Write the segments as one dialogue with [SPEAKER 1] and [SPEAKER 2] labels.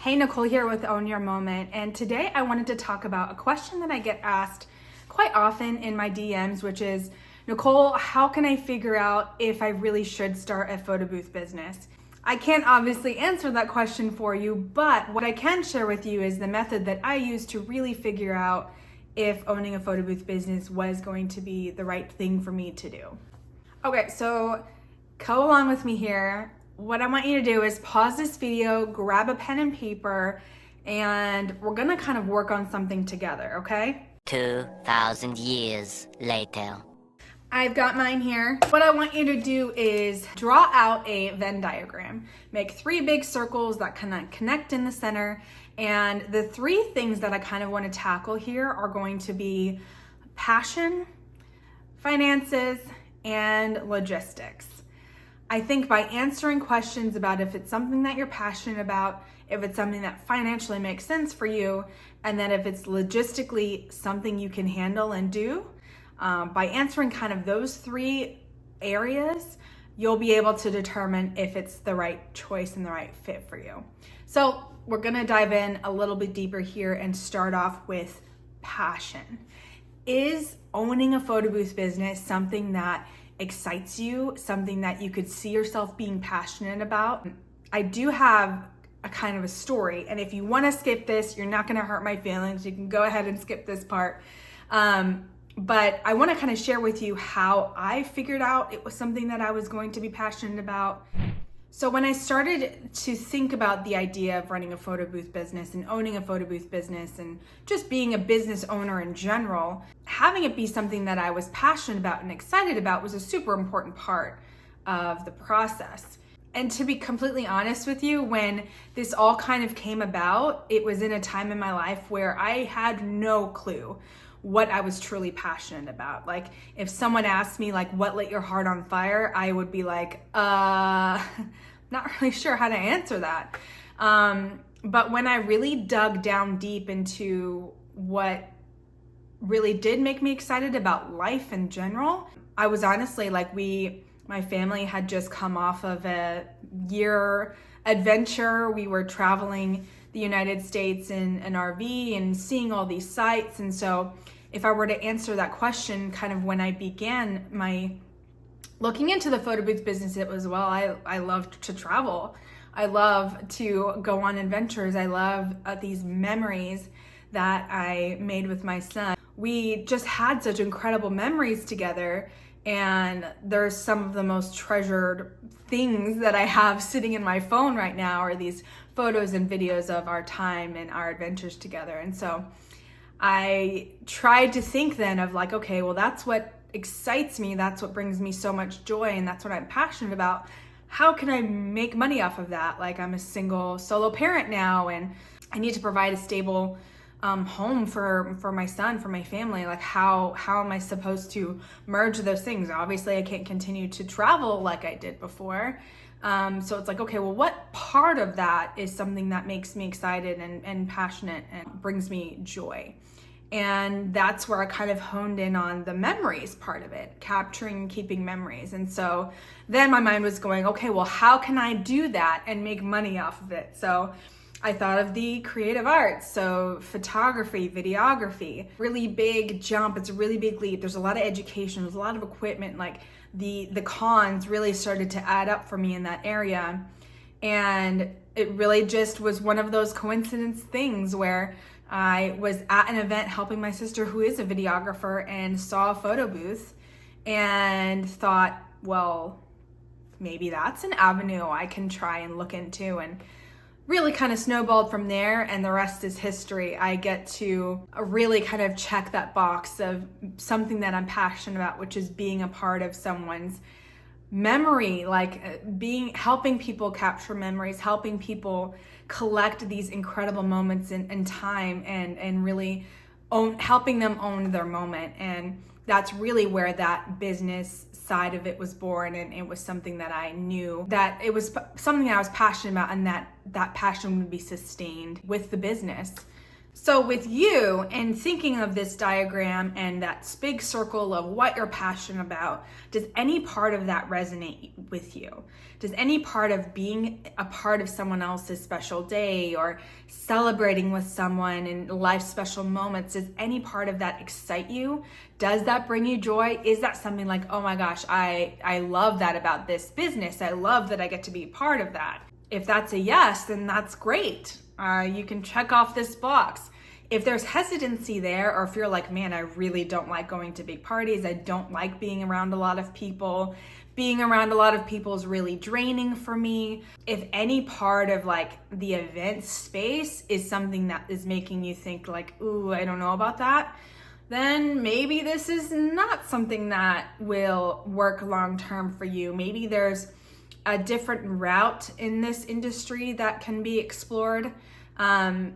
[SPEAKER 1] Hey, Nicole here with Own Your Moment, and today I wanted to talk about a question that I get asked quite often in my DMs, which is, Nicole, how can I figure out if I really should start a photo booth business? I can't obviously answer that question for you, but what I can share with you is the method that I use to really figure out if owning a photo booth business was going to be the right thing for me to do. Okay, so go along with me here. What I want you to do is pause this video, grab a pen and paper, and we're gonna kind of work on something together, okay?
[SPEAKER 2] 2,000 years later.
[SPEAKER 1] I've got mine here. What I want you to do is draw out a Venn diagram. Make 3 big circles that kind of connect in the center. And the 3 things that I kind of want to tackle here are going to be passion, finances, and logistics. I think by answering questions about if it's something that you're passionate about, if it's something that financially makes sense for you, and then if it's logistically something you can handle and do, by answering kind of those 3 areas, you'll be able to determine if it's the right choice and the right fit for you. So we're gonna dive in a little bit deeper here and start off with passion. Is owning a photo booth business something that excites you, something that you could see yourself being passionate about? I do have a kind of a story, and if you want to skip this, you're not going to hurt my feelings. You can go ahead and skip this part. But I want to kind of share with you how I figured out it was something that I was going to be passionate about. So when I started to think about the idea of running a photo booth business and owning a photo booth business and just being a business owner in general, having it be something that I was passionate about and excited about was a super important part of the process. And to be completely honest with you, when this all kind of came about, it was in a time in my life where I had no clue what I was truly passionate about. Like, if someone asked me like, what lit your heart on fire? I would be like, not really sure how to answer that. But when I really dug down deep into what really did make me excited about life in general, I was honestly like, my family had just come off of a year adventure. We were traveling the United States in an RV and seeing all these sites. And so if I were to answer that question kind of when I began my looking into the photo booth business, it was, well, I love to travel. I love to go on adventures. I love these memories that I made with my son. We just had such incredible memories together, and there's some of the most treasured things that I have sitting in my phone right now are these photos and videos of our time and our adventures together. And so I tried to think then of like, okay, well, that's what excites me. That's what brings me so much joy. And that's what I'm passionate about. How can I make money off of that? Like, I'm a single solo parent now, and I need to provide a stable home for my son, for my family. Like, how am I supposed to merge those things? Obviously, I can't continue to travel like I did before. So it's like, okay, well, what part of that is something that makes me excited and passionate and brings me joy? And that's where I kind of honed in on the memories part of it, capturing, keeping memories. And so then my mind was going, okay, well, how can I do that and make money off of it? So I thought of the creative arts, so photography, videography, really big jump. It's a really big leap. There's a lot of education, there's a lot of equipment. Like, the cons really started to add up for me in that area. And it really just was one of those coincidence things where I was at an event helping my sister, who is a videographer, and saw a photo booth and thought, well, maybe that's an avenue I can try and look into, and really kind of snowballed from there, and the rest is history. I get to really kind of check that box of something that I'm passionate about, which is being a part of someone's memory, like helping people capture memories, helping people collect these incredible moments in time, and really helping them own their moment. And that's really where that business side of it was born, and it was something that I knew that it was something that I was passionate about, and that passion would be sustained with the business. So with you and thinking of this diagram and that big circle of what you're passionate about, does any part of that resonate with you? Does any part of being a part of someone else's special day or celebrating with someone in life's special moments, does any part of that excite you? Does that bring you joy? Is that something like, oh my gosh, I love that about this business. I love that I get to be part of that. If that's a yes, then that's great. You can check off this box. If there's hesitancy there, or if you're like, man, I really don't like going to big parties, I don't like being around a lot of people, being around a lot of people is really draining for me. If any part of like the event space is something that is making you think like, ooh, I don't know about that, then maybe this is not something that will work long-term for you. Maybe there's a different route in this industry that can be explored.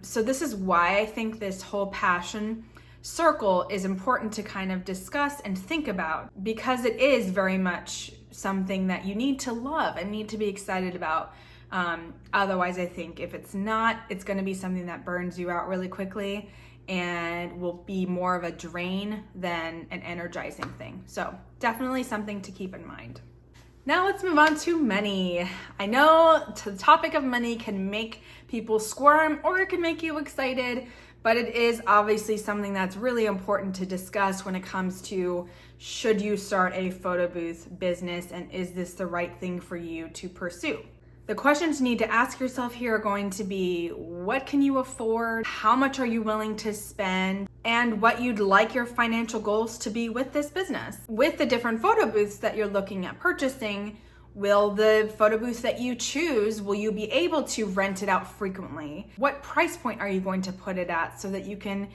[SPEAKER 1] So this is why I think this whole passion circle is important to kind of discuss and think about, because it is very much something that you need to love and need to be excited about. Otherwise, I think if it's not, it's going to be something that burns you out really quickly and will be more of a drain than an energizing thing. So definitely something to keep in mind. Now let's move on to money. I know the topic of money can make people squirm or it can make you excited, but it is obviously something that's really important to discuss when it comes to, should you start a photo booth business and is this the right thing for you to pursue? The questions you need to ask yourself here are going to be, what can you afford? How much are you willing to spend? And what you'd like your financial goals to be with this business. With the different photo booths that you're looking at purchasing, will the photo booth that you choose, will you be able to rent it out frequently? What price point are you going to put it at so that you can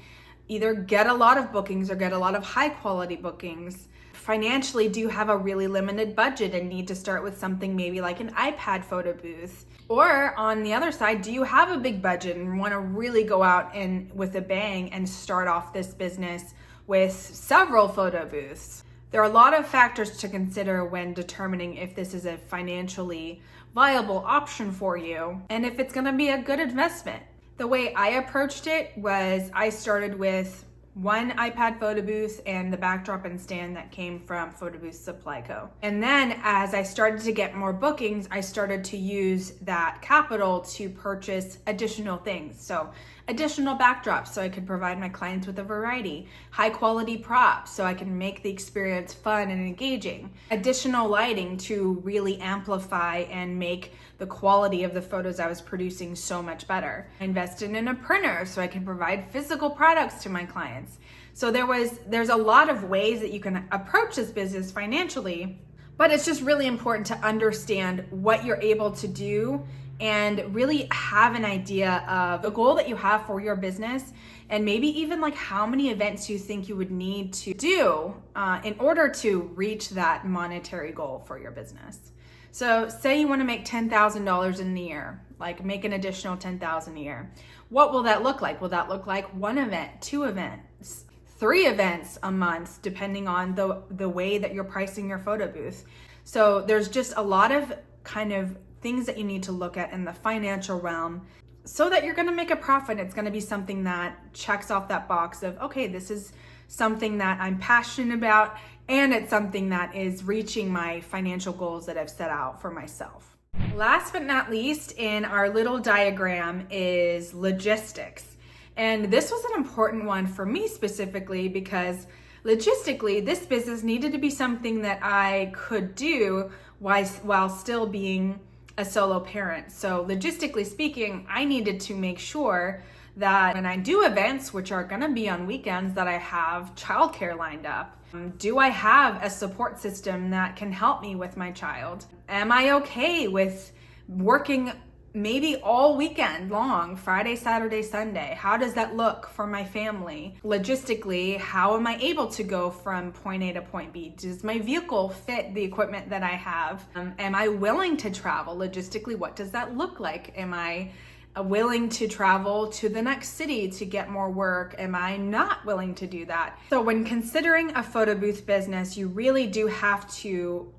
[SPEAKER 1] either get a lot of bookings or get a lot of high quality bookings? Financially, do you have a really limited budget and need to start with something maybe like an iPad photo booth? Or on the other side, do you have a big budget and want to really go out and with a bang and start off this business with several photo booths? There are a lot of factors to consider when determining if this is a financially viable option for you and if it's going to be a good investment. The way I approached it was I started with one iPad photo booth and the backdrop and stand that came from Photo Booth Supply Co. And then as I started to get more bookings, I started to use that capital to purchase additional things. So additional backdrops so I could provide my clients with a variety, high quality props so I can make the experience fun and engaging, additional lighting to really amplify and make the quality of the photos I was producing so much better. I invested in a printer so I can provide physical products to my clients. So there's a lot of ways that you can approach this business financially, but it's just really important to understand what you're able to do and really have an idea of the goal that you have for your business, and maybe even like how many events you think you would need to do in order to reach that monetary goal for your business. So say you want to make $10,000 in a year, like make an additional $10,000 a year. What will that look like? Will that look like one event, two events, three events a month, depending on the way that you're pricing your photo booth? So there's just a lot of kind of things that you need to look at in the financial realm so that you're going to make a profit. It's going to be something that checks off that box of, okay, this is something that I'm passionate about, and it's something that is reaching my financial goals that I've set out for myself. Last but not least in our little diagram is logistics. And this was an important one for me specifically because logistically, this business needed to be something that I could do while still being a solo parent. So logistically speaking, I needed to make sure that when I do events, which are gonna be on weekends, that I have childcare lined up. Do I have a support system that can help me with my child? Am I okay with working maybe all weekend long, Friday, Saturday, Sunday? How does that look for my family? Logistically, how am I able to go from point A to point B? Does my vehicle fit the equipment that I have? Am I willing to travel? Logistically, what does that look like? Am I willing to travel to the next city to get more work? Am I not willing to do that? So when considering a photo booth business, you really do have to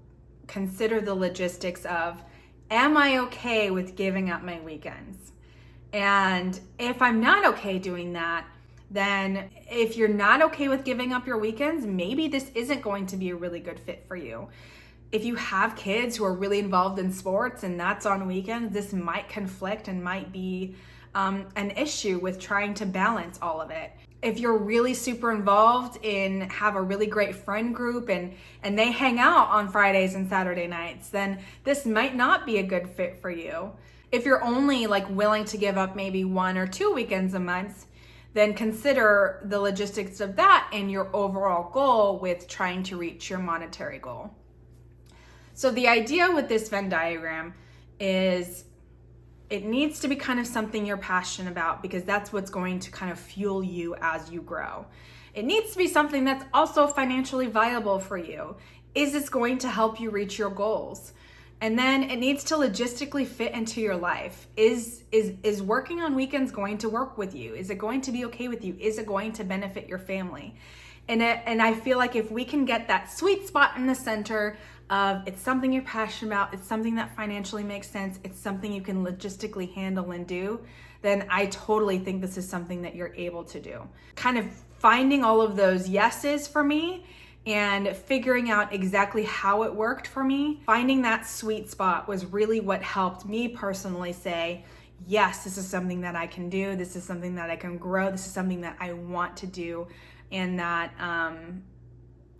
[SPEAKER 1] consider the logistics of, am I okay with giving up my weekends? And if I'm not okay doing that, then if you're not okay with giving up your weekends, maybe this isn't going to be a really good fit for you. If you have kids who are really involved in sports and that's on weekends, this might conflict and might be an issue with trying to balance all of it. If you're really super involved in have a really great friend group and they hang out on Fridays and Saturday nights, then this might not be a good fit for you. If you're only like willing to give up maybe 1 or 2 weekends a month, then consider the logistics of that and your overall goal with trying to reach your monetary goal. So the idea with this Venn diagram is it needs to be kind of something you're passionate about, because that's what's going to kind of fuel you as you grow. It needs to be something that's also financially viable for you. Is this going to help you reach your goals? And then it needs to logistically fit into your life. Is working on weekends going to work with you? Is it going to be okay with you? Is it going to benefit your family? And I feel like if we can get that sweet spot in the center of it's something you're passionate about, it's something that financially makes sense, it's something you can logistically handle and do, then I totally think this is something that you're able to do. Kind of finding all of those yeses for me and figuring out exactly how it worked for me, finding that sweet spot was really what helped me personally say, yes, this is something that I can do, this is something that I can grow, this is something that I want to do, and that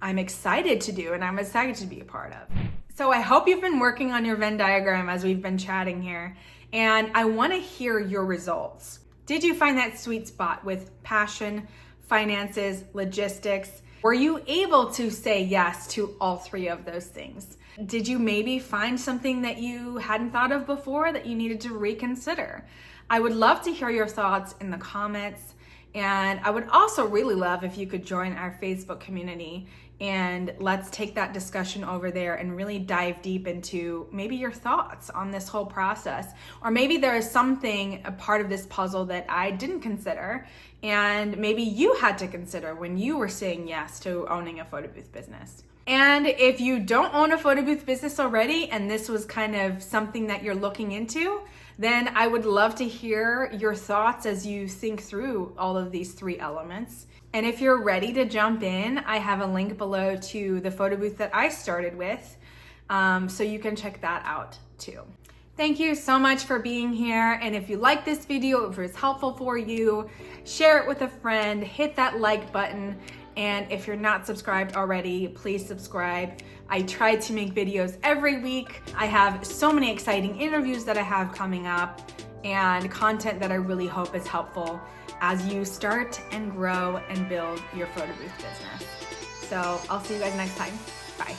[SPEAKER 1] I'm excited to do and I'm excited to be a part of. So I hope you've been working on your Venn diagram as we've been chatting here, and I want to hear your results. Did you find that sweet spot with passion, finances, logistics? Were you able to say yes to all 3 of those things? Did you maybe find something that you hadn't thought of before that you needed to reconsider? I would love to hear your thoughts in the comments. And I would also really love if you could join our Facebook community, and let's take that discussion over there and really dive deep into maybe your thoughts on this whole process. Or maybe there is something, a part of this puzzle that I didn't consider and maybe you had to consider when you were saying yes to owning a photo booth business. And if you don't own a photo booth business already and this was kind of something that you're looking into, then I would love to hear your thoughts as you think through all of these 3 elements. And if you're ready to jump in, I have a link below to the photo booth that I started with, so you can check that out too. Thank you so much for being here. And if you like this video, if it was helpful for you, share it with a friend, hit that like button. And if you're not subscribed already, please subscribe. I try to make videos every week. I have so many exciting interviews that I have coming up and content that I really hope is helpful as you start and grow and build your photo booth business. So I'll see you guys next time. Bye.